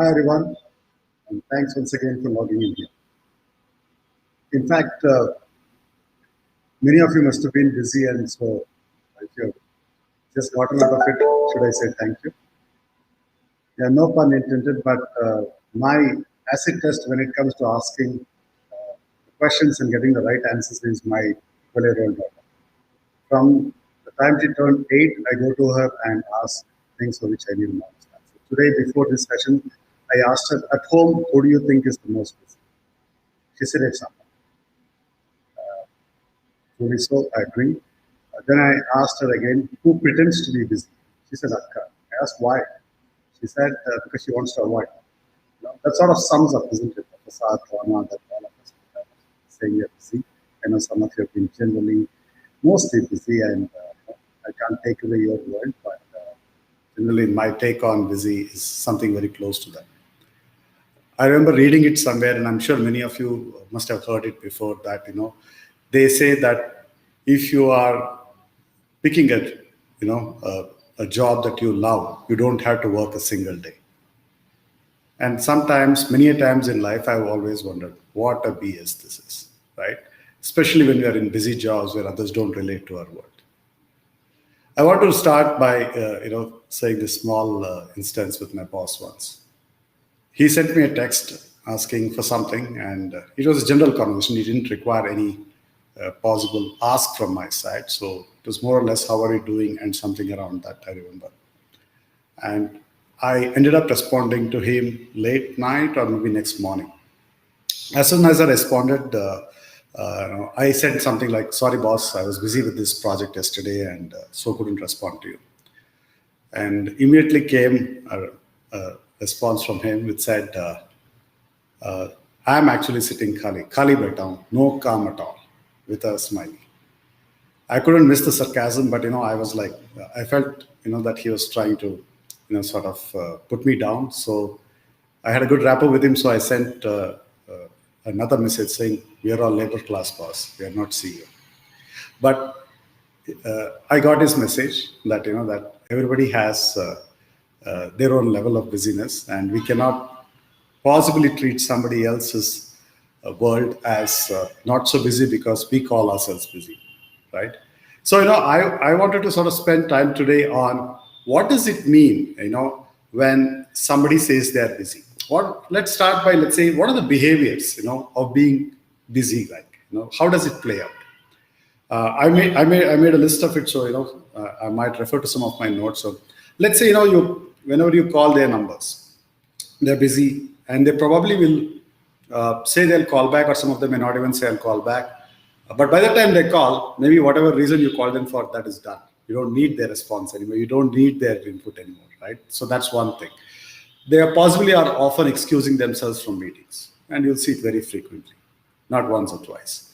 Hi everyone, and thanks once again for logging in here. In fact, many of you must have been busy, and so if you've just gotten out of it, should I say thank you? Yeah, no pun intended, but my acid test when it comes to asking questions and getting the right answers is my 12-year-old daughter. From the time she turned 8, I go to her and ask things for which I need an honest answer. Today, before this session, I asked her, at home, who do you think is the most busy? She said it's someone. Truly so, I agree. Then I asked her again, who pretends to be busy? She said, Akka. I asked why. She said, because she wants to avoid. That sort of sums up, isn't it? The facade drama that all of us are saying you're busy. I know some of you have been generally mostly busy, and I can't take away your word, but generally my take on busy is something very close to that. I remember reading it somewhere, and I'm sure many of you must have heard it before, that, they say that if you are picking a job that you love, you don't have to work a single day. And sometimes, many a times in life, I've always wondered what a BS this is, right? Especially when we are in busy jobs where others don't relate to our work. I want to start by, saying this small instance with my boss once. He sent me a text asking for something, and it was a general conversation. He didn't require any possible ask from my side. So it was more or less, how are you doing, and something around that, I remember. And I ended up responding to him late night or maybe next morning. As soon as I responded, I said something like, sorry, boss, I was busy with this project yesterday and so couldn't respond to you. And immediately came a response from him which said, I'm actually sitting khali baita, no calm at all, with a smiley. I couldn't miss the sarcasm, but I was like, I felt that he was trying to sort of put me down. So I had a good rapport with him. So I sent another message saying, we are all labor class, boss. We are not CEO. But I got his message that that everybody has their own level of busyness, and we cannot possibly treat somebody else's world as not so busy because we call ourselves busy, right? So I wanted to sort of spend time today on what does it mean, when somebody says they are busy. Let's start by, let's say, what are the behaviors, of being busy like? How does it play out? I made a list of it, so I might refer to some of my notes. So let's say whenever you call their numbers, they're busy, and they probably will say they'll call back, or some of them may not even say I'll call back. But by the time they call, maybe whatever reason you called them for, that is done. You don't need their response anymore. You don't need their input anymore, right? So that's one thing. They possibly are often excusing themselves from meetings, and you'll see it very frequently, not once or twice.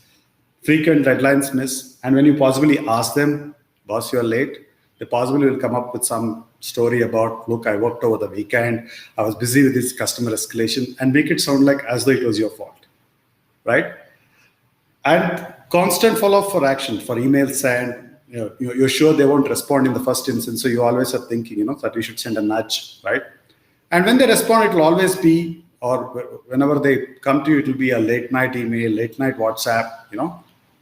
Frequent deadlines miss, and when you possibly ask them, boss, you're late, they possibly will come up with some story about, look, I worked over the weekend, I was busy with this customer escalation, and make it sound like as though it was your fault, right? And constant follow-up for action, for emails sent. You're sure they won't respond in the first instance, so you always are thinking, that you should send a nudge, right? And when they respond, it will always be, or whenever they come to you, it will be a late night email, late night WhatsApp.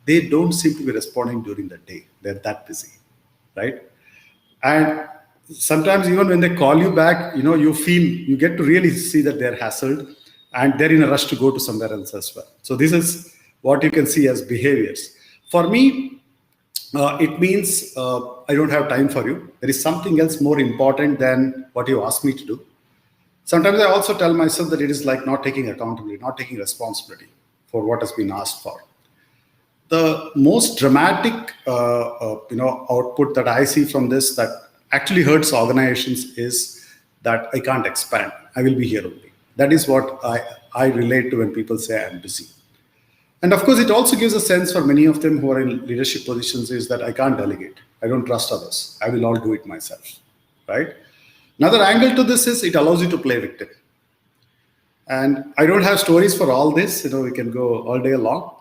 They don't seem to be responding during the day. They're that busy, right? And sometimes even when they call you back, you get to really see that they're hassled and they're in a rush to go to somewhere else as well. So this is what you can see as behaviors. For me, it means I don't have time for you. There is something else more important than what you asked me to do. Sometimes I also tell myself that it is like not taking accountability, not taking responsibility for what has been asked for. The most dramatic, output that I see from this that actually hurts organizations is that I can't expand. I will be here only. That is what I relate to when people say I'm busy. And of course, it also gives a sense for many of them who are in leadership positions is that I can't delegate. I don't trust others. I will all do it myself, right? Another angle to this is it allows you to play victim. And I don't have stories for all this. We can go all day long.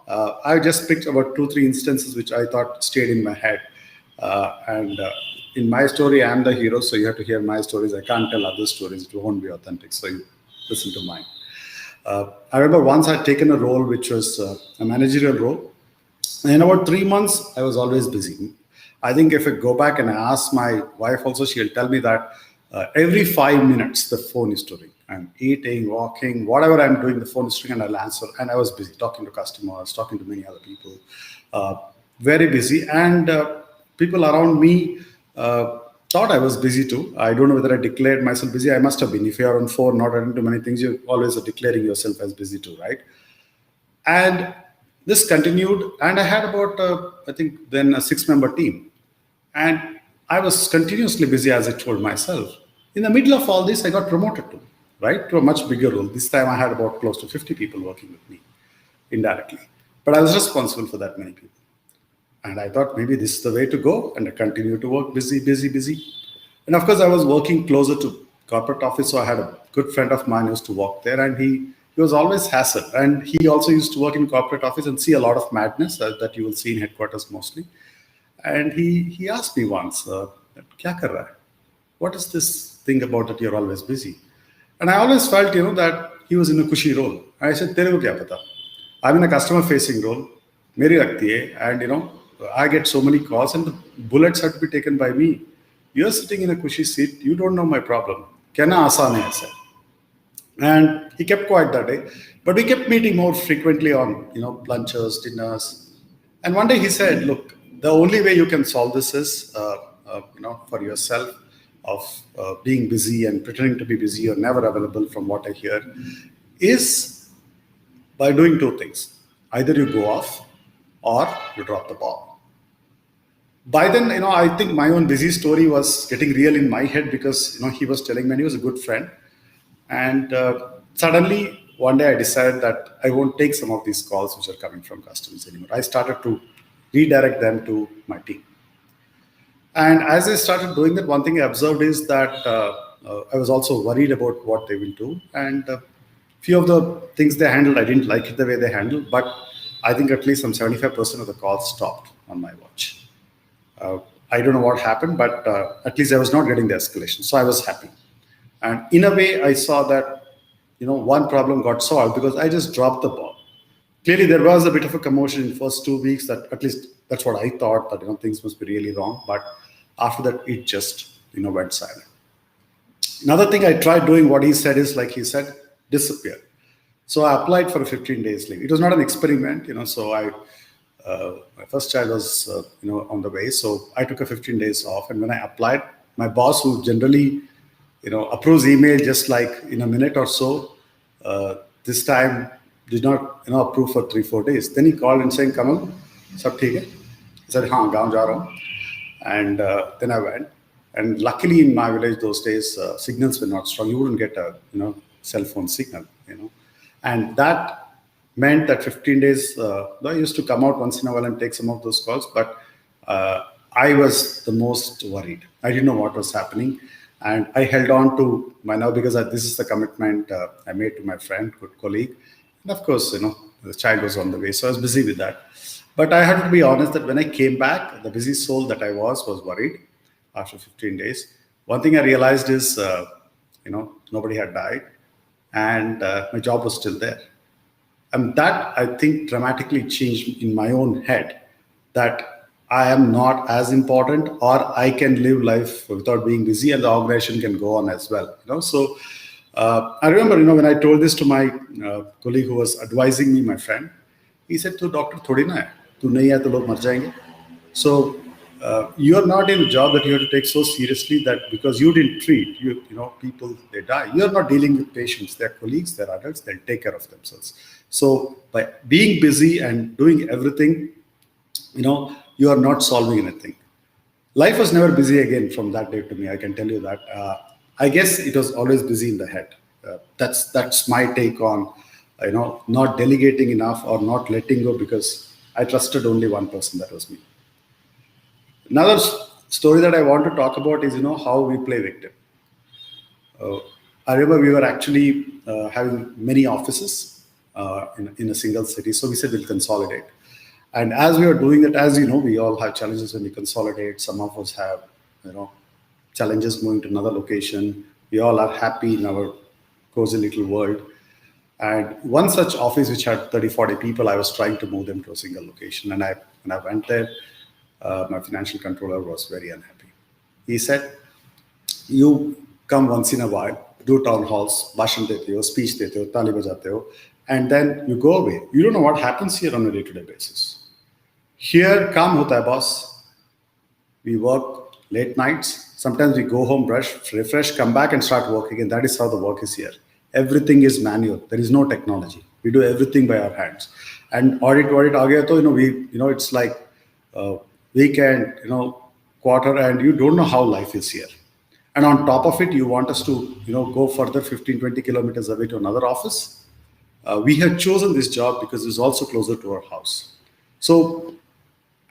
I just picked about 2-3 instances which I thought stayed in my head. In my story, I am the hero, so you have to hear my stories. I can't tell other stories. It won't be authentic. So listen to mine. I remember once I'd taken a role which was a managerial role. And in about 3 months, I was always busy. I think if I go back and I ask my wife also, she'll tell me that every 5 minutes the phone is to ring. I'm eating, walking, whatever I'm doing, the phone is ringing and I'll answer. And I was busy talking to customers, talking to many other people, very busy. And people around me thought I was busy too. I don't know whether I declared myself busy. I must have been. If you're on phone, not attending to many things, you're always declaring yourself as busy too, right? And this continued, and I had about, I think, then a 6-member team. And I was continuously busy, as I told myself. In the middle of all this, I got promoted to, right, to a much bigger role. This time I had about close to 50 people working with me indirectly. But I was responsible for that many people. And I thought maybe this is the way to go. And I continued to work busy, busy, busy. And of course, I was working closer to corporate office. So I had a good friend of mine who used to work there, and he was always hassled. And he also used to work in corporate office and see a lot of madness that you will see in headquarters mostly. And he asked me once, "Kya kar raha hai? What is this thing about that you're always busy?" And I always felt, that he was in a cushy role. I said, "Tere ko kya pata? I'm in a customer-facing role. Meri ragti hai, and I get so many calls, and the bullets have to be taken by me. You're sitting in a cushy seat. You don't know my problem. Kehna aasan hai aisa." And he kept quiet that day, but we kept meeting more frequently on lunches, dinners. And one day he said, "Look, the only way you can solve this is for yourself of being busy and pretending to be busy or never available, from what I hear, is by doing two things. Either you go off or you drop the ball." By then, I think my own busy story was getting real in my head, because he was telling me, and he was a good friend. And suddenly, one day I decided that I won't take some of these calls which are coming from customers anymore. I started to redirect them to my team. And as I started doing that, one thing I observed is that I was also worried about what they will do. And few of the things they handled, I didn't like it the way they handled, but I think at least some 75% of the calls stopped on my watch. I don't know what happened, but at least I was not getting the escalation. So I was happy. And in a way, I saw that, one problem got solved because I just dropped the ball. Clearly, there was a bit of a commotion in the first 2 weeks. That at least that's what I thought, that things must be really wrong. But after that, it just went silent. Another thing I tried doing, what he said is, like he said, disappear. So I applied for a 15 days leave. It was not an experiment, So my first child was on the way, so I took a 15 days off. And when I applied, my boss, who generally approves email just like in a minute or so, this time did not approve for 3-4 days. Then he called and saying, "Kamal, sab theek hai?" He said, "Haan, gaon ja raha hu." And then I went. And luckily in my village those days, signals were not strong. You wouldn't get a cell phone signal. And that meant that 15 days, I used to come out once in a while and take some of those calls, but I was the most worried. I didn't know what was happening. And I held on to my now, because this is the commitment I made to my friend, good colleague. And of course, the child was on the way, so I was busy with that. But I had to be honest that when I came back, the busy soul that I was worried after 15 days. One thing I realized is, nobody had died, and my job was still there. And that, I think, dramatically changed in my own head that I am not as important, or I can live life without being busy, and the organization can go on as well. So I remember, when I told this to my colleague who was advising me, my friend, he said, "Tu doctor thodi na hai, tu nahi hai to log mar jayenge." So you are not in a job that you have to take so seriously that because you didn't treat people, they die. You are not dealing with patients. They're colleagues, they're adults, they'll take care of themselves. So by being busy and doing everything, you are not solving anything. Life was never busy again from that day to me. I can tell you that. I guess it was always busy in the head. That's my take on, not delegating enough or not letting go, because I trusted only one person, that was me. Another story that I want to talk about is, how we play victim. I remember we were actually having many offices in a single city. So we said we'll consolidate. And as we were doing it, as you know, we all have challenges when we consolidate. Some of us have, challenges moving to another location. We all are happy in our cozy little world. And one such office which had 30, 40 people, I was trying to move them to a single location. And when I went there, my financial controller was very unhappy. He said, you come once in a while, do town halls, bhashan dete ho, speech dete ho, tali bajate ho, and then you go away. You don't know what happens here on a day-to-day basis. Here, काम होता है, boss. We work late nights. Sometimes we go home, brush, refresh, come back and start working. And that is how the work is here. Everything is manual. There is no technology. We do everything by our hands. And audit aa gaya to, it's like weekend, quarter, and you don't know how life is here. And on top of it, you want us to, go further 15, 20 kilometers away to another office. We had chosen this job because it's also closer to our house. So,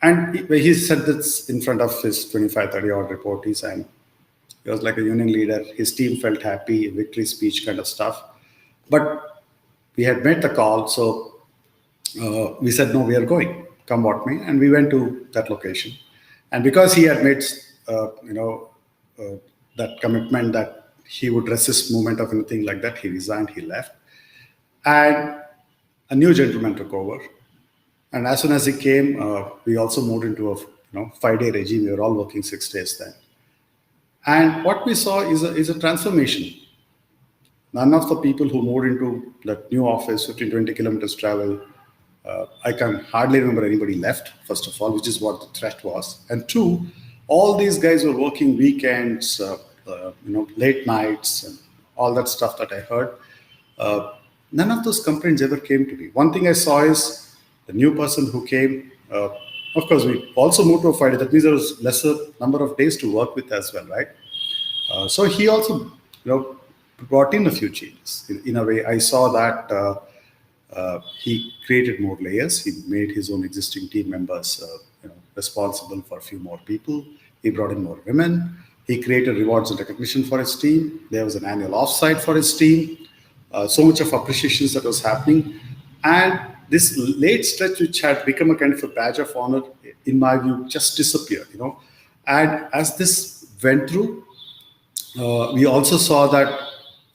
and he said this in front of his 25, 30 odd reportees, and he was like a union leader. His team felt happy, victory speech kind of stuff. But we had made the call, so we said, no, we are going, come what may. And we went to that location. And because he had made, that commitment that he would resist movement of anything like that, he resigned, he left. And a new gentleman took over. And as soon as he came, we also moved into a 5-day regime. We were all working 6 days then. And what we saw is a transformation. None of the people who moved into that new office, 15, 20 kilometers travel, I can hardly remember anybody left, first of all, which is what the threat was. And two, all these guys were working weekends, late nights, and all that stuff that I heard. None of those complaints ever came to me. One thing I saw is the new person who came, of course, we also moved to a 5-day. That means there was lesser number of days to work with as well, right? So he also, brought in a few changes. In a way, I saw that he created more layers. He made his own existing team members, responsible for a few more people. He brought in more women. He created rewards and recognition for his team. There was an annual offsite for his team. So much of appreciation that was happening. And this late stretch, which had become a kind of a badge of honor, in my view, just disappeared, And as this went through, we also saw that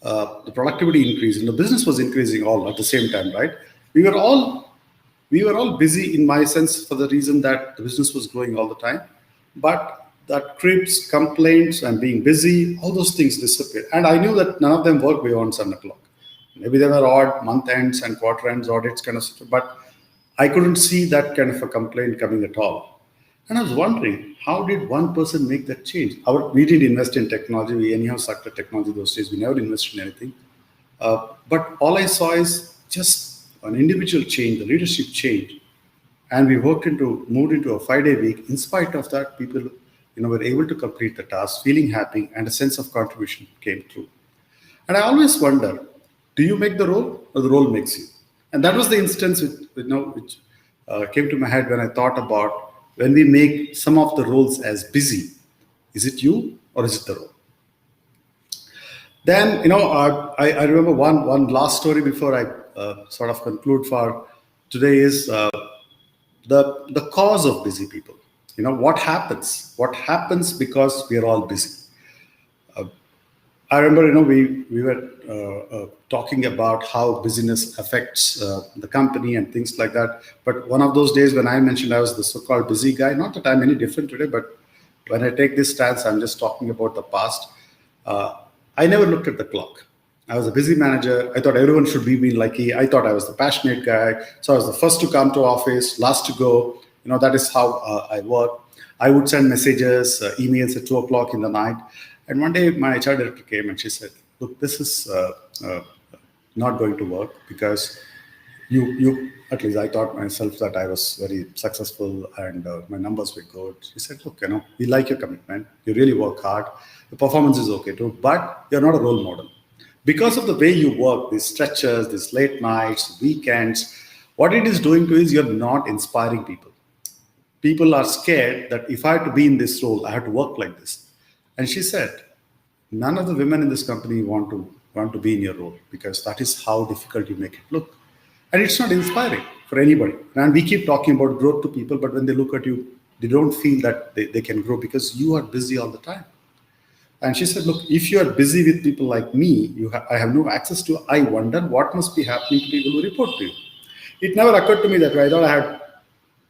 the productivity increased and the business was increasing all at the same time, right? We were all busy, in my sense, for the reason that the business was growing all the time. But that cribs, complaints, and being busy, all those things disappeared. And I knew that none of them worked beyond 7 o'clock. Maybe there were odd month ends and quarter ends, audits kind of stuff, but I couldn't see that kind of a complaint coming at all. And I was wondering, how did one person make that change? We did invest in technology. We anyhow sucked at technology those days. We never invested in anything. But all I saw is just an individual change, the leadership change. And we moved into a 5-day week. In spite of that, people were able to complete the task, feeling happy, and a sense of contribution came through. And I always wonder, do you make the role or the role makes you? And that was the instance which came to my head when I thought about when we make some of the roles as busy. Is it you or is it the role? Then, I remember one last story before I sort of conclude for today is the cause of busy people. What happens? What happens because we are all busy? I remember, we were talking about how busyness affects the company and things like that. But one of those days when I mentioned I was the so-called busy guy, not that I'm any different today, but when I take this stance, I'm just talking about the past. I never looked at the clock. I was a busy manager. I thought everyone should be me like he. I thought I was the passionate guy. So I was the first to come to office, last to go. That is how I work. I would send messages, emails at 2 o'clock in the night. And one day my HR director came and she said, look, this is not going to work because you, at least I thought myself that I was very successful and my numbers were good. She said, look, we like your commitment. You really work hard. The performance is okay too, but you're not a role model. Because of the way you work, these stretches, these late nights, weekends, what it is doing to is you're not inspiring people. People are scared that if I have to be in this role, I have to work like this. And she said, none of the women in this company want to be in your role because that is how difficult you make it look. And it's not inspiring for anybody. And we keep talking about growth to people, but when they look at you, they don't feel that they can grow because you are busy all the time. And she said, look, if you are busy with people like me, I have no access to, I wonder what must be happening to people who report to you. It never occurred to me that way. I thought I had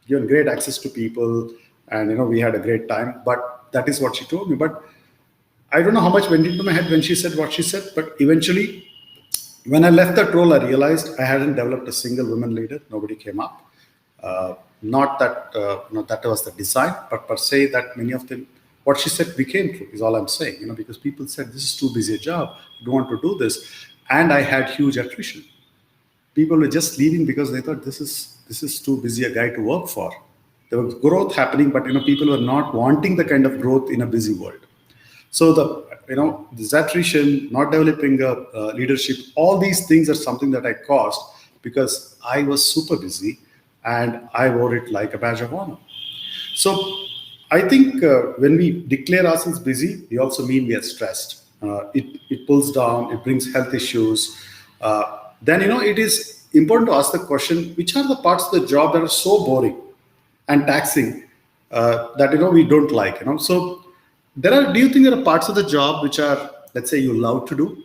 given great access to people and, we had a great time. But that is what she told me. But I don't know how much went into my head when she said what she said. But eventually, when I left that role, I realized I hadn't developed a single woman leader. Nobody came up. Not that that was the design, but per se that many of them, what she said became true is all I'm saying. Because people said this is too busy a job. I don't want to do this, and I had huge attrition. People were just leaving because they thought this is too busy a guy to work for. There was growth happening, but people were not wanting the kind of growth in a busy world. So this attrition, not developing leadership, all these things are something that I caused because I was super busy and I wore it like a badge of honor. So I think when we declare ourselves busy, we also mean we are stressed. It pulls down, it brings health issues. Then it is important to ask the question: which are the parts of the job that are so boring and taxing that we don't like? So do you think there are parts of the job which are, let's say, you love to do,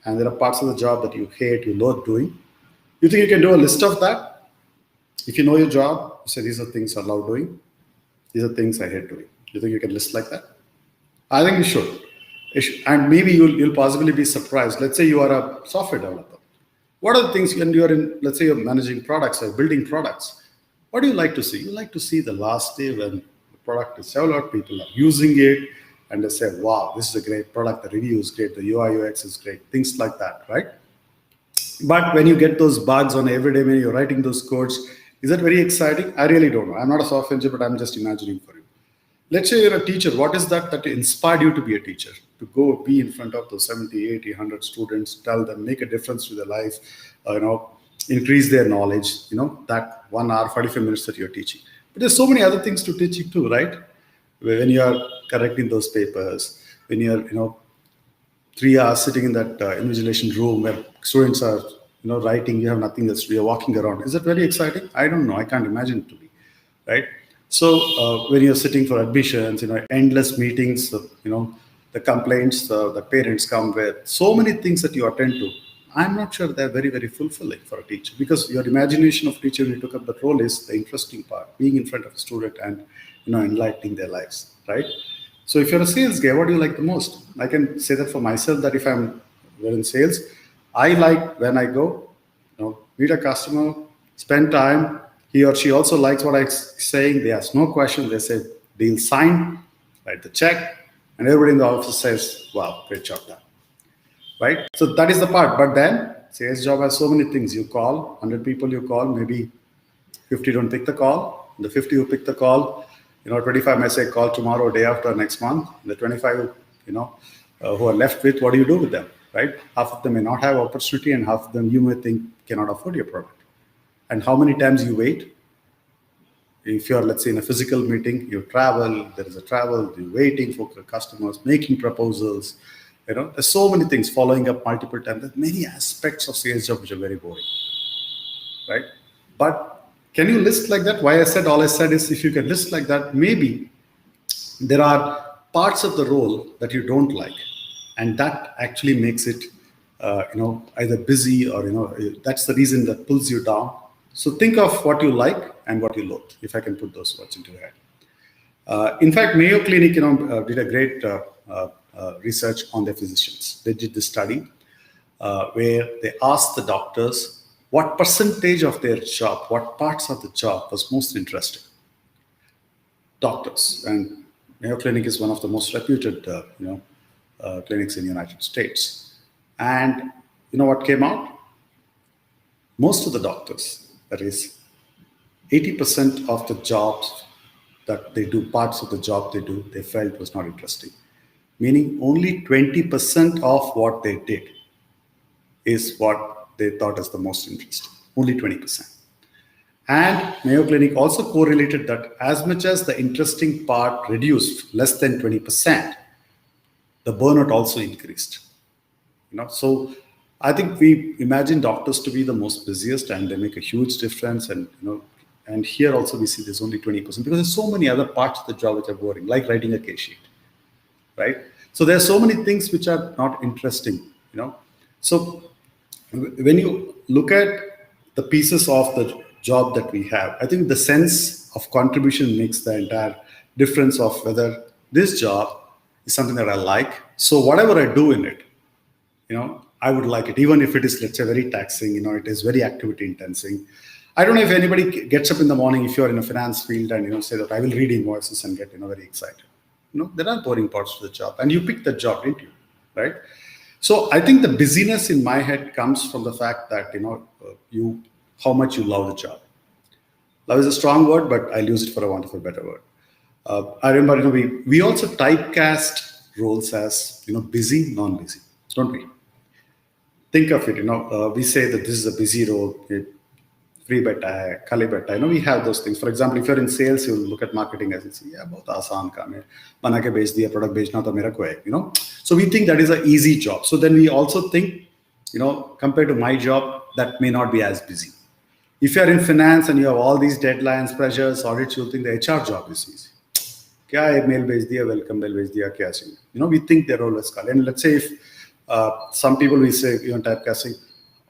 and there are parts of the job that you hate, you loathe doing? You think you can do a list of that? If you know your job, you say these are things I love doing, these are things I hate doing. You think you can list like that? I think you should. And maybe you'll possibly be surprised. Let's say you are a software developer. What are the things when you're in, let's say you're managing products or building products? What do you like to see? You like to see the last day when the product is developed, people are using it, and they say, wow, this is a great product, the review is great, the UI UX is great, things like that, right? But when you get those bugs on every day when you're writing those codes, is that very exciting? I really don't know. I'm not a software engineer, but I'm just imagining for you. Let's say you're a teacher. What is that inspired you to be a teacher? To go be in front of those 70, 80, 100 students, tell them, make a difference to their life, increase their knowledge, that 1 hour, 45 minutes that you're teaching. But there's so many other things to teaching too, right? When you're correcting those papers, when you're, 3 hours sitting in that invigilation room where students are, writing, you have nothing else, you're walking around. Is that very exciting? I don't know. I can't imagine it to be, right? So when you're sitting for admissions, endless meetings, the complaints, the parents come with so many things that you attend to. I'm not sure they're very, very fulfilling for a teacher, because your imagination of teacher when you took up the role is the interesting part, being in front of a student and, enlightening their lives, right? So if you're a sales guy, what do you like the most? I can say that for myself, that if I'm in sales, I like when I go, meet a customer, spend time. He or she also likes what I'm saying. They ask no questions. They say, deal signed, write the check, and everybody in the office says, wow, great job done, right? So that is the part. But then sales job has so many things. You call, 100 people you call, maybe 50 don't pick the call. The 50 who pick the call, 25 may say call tomorrow, day after, next month. The 25, who are left with, what do you do with them, right? Half of them may not have opportunity, and half of them you may think cannot afford your product. And how many times you wait? If you're, let's say, in a physical meeting, you travel, there is a travel, you're waiting for customers, making proposals, there's so many things, following up multiple times. There's many aspects of sales job which are very boring, right? But can you list like that? Why I said all I said is, if you can list like that, maybe there are parts of the role that you don't like, and that actually makes it, either busy or, that's the reason that pulls you down. So think of what you like and what you loathe, if I can put those words into your head. In fact, Mayo Clinic, did a great research on their physicians. They did this study where they asked the doctors what percentage of their job, what parts of the job was most interesting. Doctors, and Mayo Clinic is one of the most reputed, clinics in the United States. And you know what came out? Most of the doctors, that is 80% of the jobs that they do, parts of the job they do, they felt was not interesting. Meaning only 20% of what they did is what they thought is the most interesting. Only 20%. And Mayo Clinic also correlated that as much as the interesting part reduced, less than 20%, the burnout also increased. So I think we imagine doctors to be the most busiest, and they make a huge difference. And and here also we see there's only 20%, because there's so many other parts of the job which are boring, like writing a case sheet, right? So there are so many things which are not interesting, So when you look at the pieces of the job that we have, I think the sense of contribution makes the entire difference of whether this job is something that I like. So whatever I do in it, I would like it, even if it is, let's say, very taxing, it is very activity intensive. I don't know if anybody gets up in the morning, if you're in a finance field and, say that I will read invoices and get, very excited. There are boring parts to the job and you pick the job, didn't you? Right? So I think the busyness in my head comes from the fact that, how much you love the job. Love is a strong word, but I'll use it for a want of a better word. I remember, we also typecast roles as, busy, non-busy, don't we? Think of it, we say that this is a busy role, free beta hai, khali beta hai. We have those things. For example, if you're in sales, you look at marketing as it's, bahut aasan kaam hai. Bana ke bech diya, product bechna to mera ko hai, So we think that is an easy job. So then we also think, compared to my job, that may not be as busy. If you're in finance and you have all these deadlines, pressures, audits, you think the HR job is easy. Kya mail bhej diya, welcome mail bhej diya, kya si? We think they're always call. And let's say if some people we say, typecasting,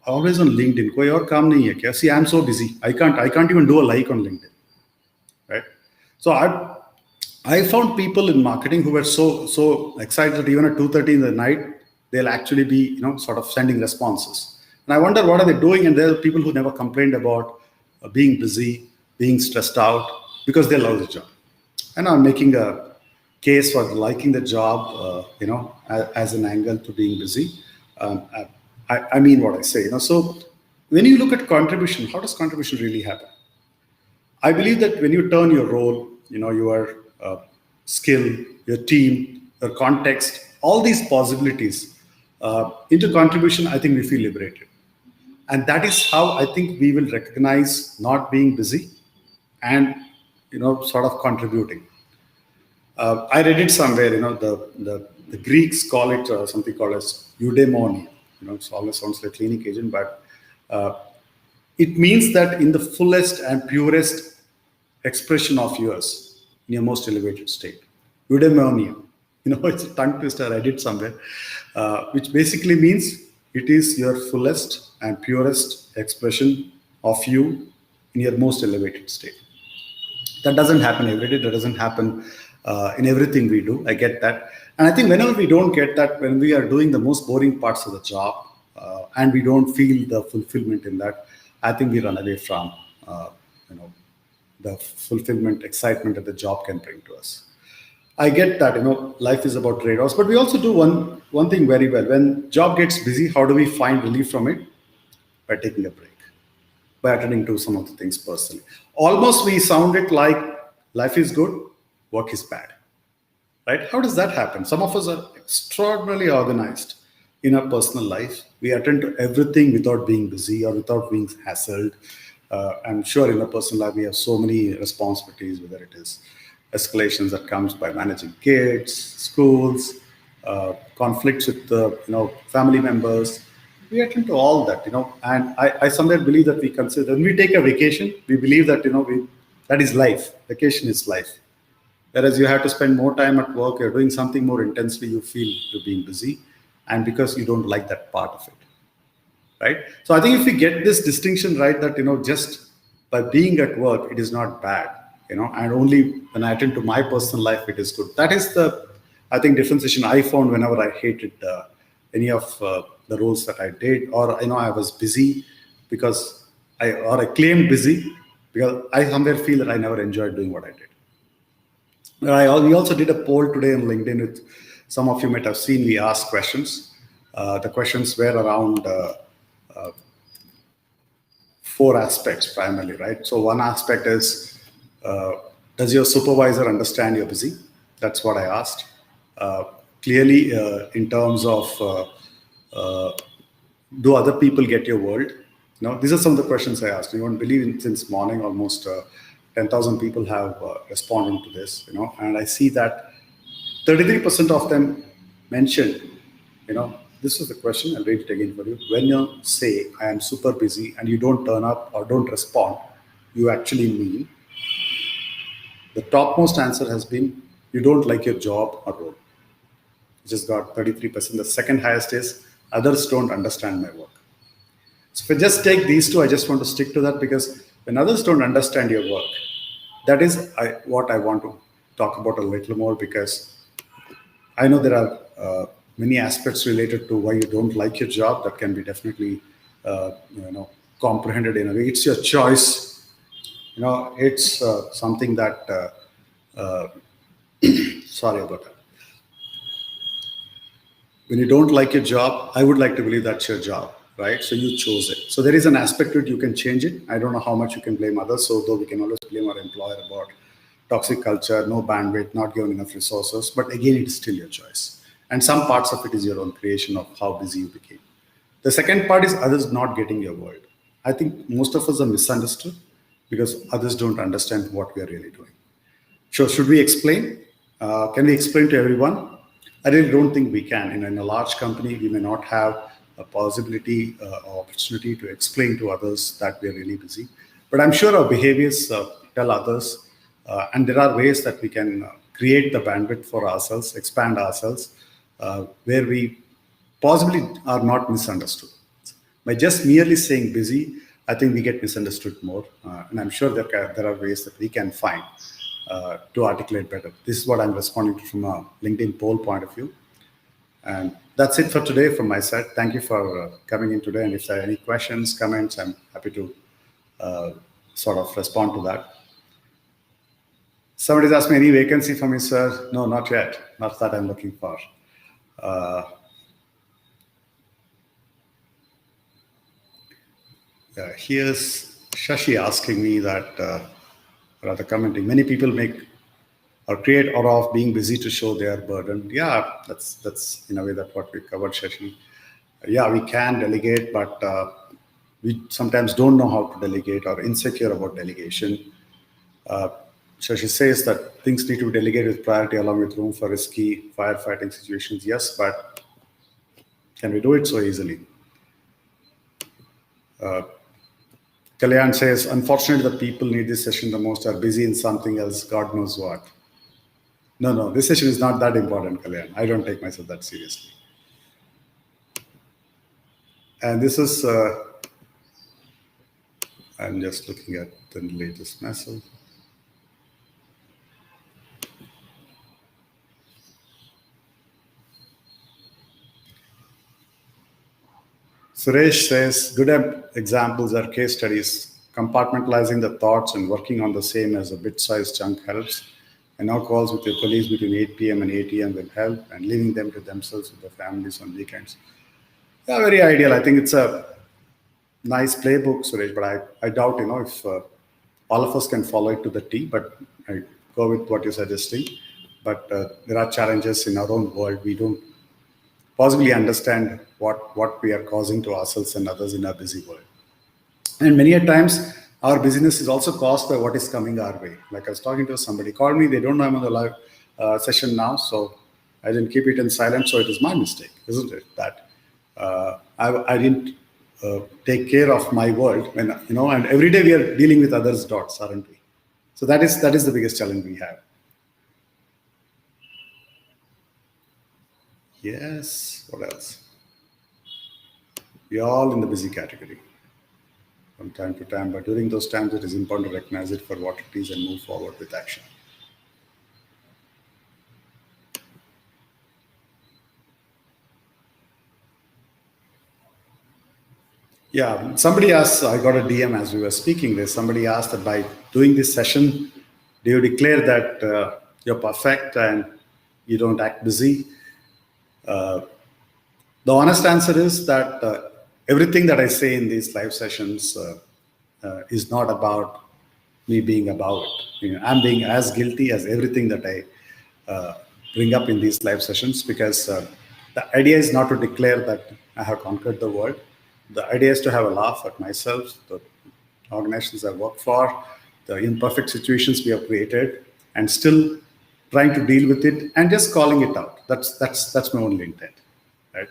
always on LinkedIn, koi aur kaam nahi hai kya? See, I'm so busy. I can't even do a like on LinkedIn, right? So I found people in marketing who were so excited that even at 2:30 in the night, they'll actually be, sort of sending responses. And I wonder what are they doing? And there are people who never complained about being busy, being stressed out, because they love the job. And I'm making a case for liking the job, as an angle to being busy. I mean what I say, So when you look at contribution, how does contribution really happen? I believe that when you turn your role, your skill, your team, your context, all these possibilities into contribution, I think we feel liberated. And that is how I think we will recognize not being busy and, sort of contributing. I read it somewhere, the Greeks call it something called as eudaimonia. It always sounds like clinic agent, but it means that in the fullest and purest expression of yours, in your most elevated state. Eudaimonia. It's a tongue twister, I read it somewhere, which basically means it is your fullest and purest expression of you in your most elevated state. That doesn't happen every day. That doesn't happen in everything we do. I get that. And I think whenever we don't get that, when we are doing the most boring parts of the job and we don't feel the fulfillment in that, I think we run away from, the fulfillment, excitement that the job can bring to us. I get that, life is about trade-offs, but we also do one thing very well. When job gets busy, how do we find relief from it? By taking a break, by attending to some of the things personally. Almost we sound it like life is good, work is bad, right? How does that happen? Some of us are extraordinarily organized in our personal life. We attend to everything without being busy or without being hassled. I'm sure in a personal life, we have so many responsibilities, whether it is escalations that comes by managing kids, schools, conflicts with family members. We attend to all that, and I somewhere believe that we consider when we take a vacation, we believe that, that is life. Vacation is life. Whereas you have to spend more time at work, you're doing something more intensely, you feel you're being busy, and because you don't like that part of it, right? So I think if we get this distinction right, that, just by being at work, it is not bad, and only when I attend to my personal life, it is good. That is the, I think, differentiation I found whenever I hated any of the roles that I did, or, I was busy because I claimed busy because I somewhere feel that I never enjoyed doing what I did. We also did a poll today on LinkedIn, with some of you might have seen. We asked questions. The questions were around 4 aspects primarily, right? So one aspect is, does your supervisor understand you're busy? That's what I asked. Clearly, in terms of, do other people get your world? These are some of the questions I asked. You won't believe since morning, almost 10,000 people have responded to this, and I see that 33% of them mentioned, this is the question, I'll read it again for you. When you say, I am super busy, and you don't turn up or don't respond, you actually mean, the topmost answer has been, you don't like your job or role. which has got 33%. The second highest is others don't understand my work. So if I just take these two, I just want to stick to that, because when others don't understand your work, that is what I want to talk about a little more, because I know there are many aspects related to why you don't like your job that can be definitely, comprehended in a way. It's your choice. It's something that. Sorry about that. When you don't like your job, I would like to believe that's your job, right? So you chose it. So there is an aspect to it, you can change it. I don't know how much you can blame others. So though we can always blame our employer about toxic culture, no bandwidth, not given enough resources, but again, it's still your choice. And some parts of it is your own creation of how busy you became. The second part is others not getting your word. I think most of us are misunderstood because others don't understand what we are really doing. So should we explain? Can we explain to everyone? I really don't think we can. In a large company, we may not have a possibility or opportunity to explain to others that we are really busy. But I'm sure our behaviors tell others, and there are ways that we can create the bandwidth for ourselves, expand ourselves, where we possibly are not misunderstood. By just merely saying busy, I think we get misunderstood more. And I'm sure there are ways that we can find to articulate better. This is what I'm responding to from a LinkedIn poll point of view. And that's it for today from my side. Thank you for coming in today. And if there are any questions, comments, I'm happy to sort of respond to that. Somebody's asked me, any vacancy for me, sir? No, not yet. Not that I'm looking for. Here's Shashi asking me that, rather commenting, many people make or create aura of being busy to show their burden. Yeah, that's in a way that what we covered, Shashi. Yeah, we can delegate, but we sometimes don't know how to delegate or insecure about delegation. Shashi says that things need to be delegated with priority along with room for risky firefighting situations. Yes, but can we do it so easily? Kalyan says, unfortunately, the people need this session the most are busy in something else, God knows what. No, this session is not that important, Kalyan. I don't take myself that seriously. And this is, I'm just looking at the latest message. Suresh says, good examples are case studies. Compartmentalizing the thoughts and working on the same as a bit-sized chunk helps. And now calls with your colleagues between 8 p.m. and 8 a.m. will help, and leaving them to themselves with their families on weekends. Yeah, very ideal. I think it's a nice playbook, Suresh, but I doubt, if all of us can follow it to the T, but I go with what you're suggesting. But there are challenges in our own world. We don't possibly understand what we are causing to ourselves and others in our busy world. And many a times, our busyness is also caused by what is coming our way. Like I was talking to somebody, called me, they don't know I'm on the live session now, so I didn't keep it in silent, so it is my mistake, isn't it? That I didn't take care of my world, and every day we are dealing with others' dots, aren't we? So that is the biggest challenge we have. Yes, what else? We are all in the busy category from time to time, but during those times, it is important to recognize it for what it is and move forward with action. Yeah, somebody asked, I got a DM as we were speaking this. Somebody asked that by doing this session, do you declare that you're perfect and you don't act busy? The honest answer is that everything that I say in these live sessions is not about me being about it. I'm being as guilty as everything that I bring up in these live sessions, because the idea is not to declare that I have conquered the world. The idea is to have a laugh at myself, the organizations I work for, the imperfect situations we have created, and still trying to deal with it and just calling it out. That's my only intent, right?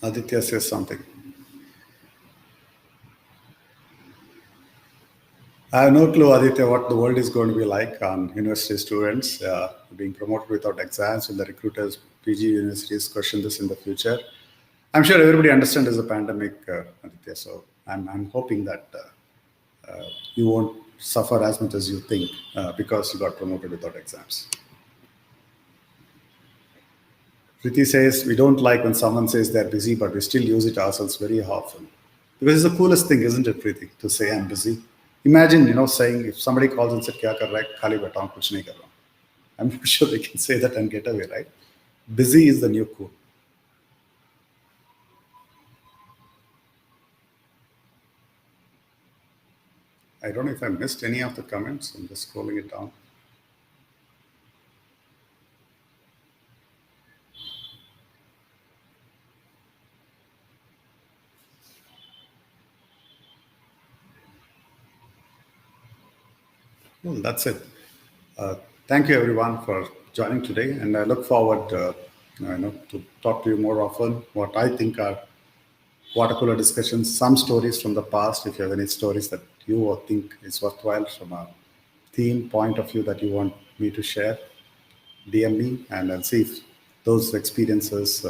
Aditya says something. I have no clue, Aditya, what the world is going to be like on university students being promoted without exams. Will the recruiters, PG universities question this in the future? I'm sure everybody understands there's a pandemic, Aditya. So I'm hoping that you won't suffer as much as you think because you got promoted without exams. Priti says, we don't like when someone says they're busy, but we still use it ourselves very often. Because it's the coolest thing, isn't it, Preeti, to say I'm busy? Imagine, saying if somebody calls and said, Kya kar raha hai? Khali baita hu, kuch nahi kar raha hu. I'm sure they can say that and get away, right? Busy is the new cool. I don't know if I missed any of the comments. I'm just scrolling it down. Well, that's it. Thank you, everyone, for joining today, and I look forward, to talk to you more often. What I think are water cooler discussions, some stories from the past. If you have any stories that you think is worthwhile from a theme point of view that you want me to share, DM me, and I'll see if those experiences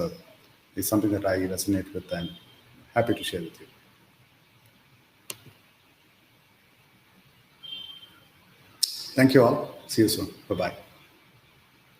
is something that I resonate with. And happy to share with you. Thank you all. See you soon. Bye bye.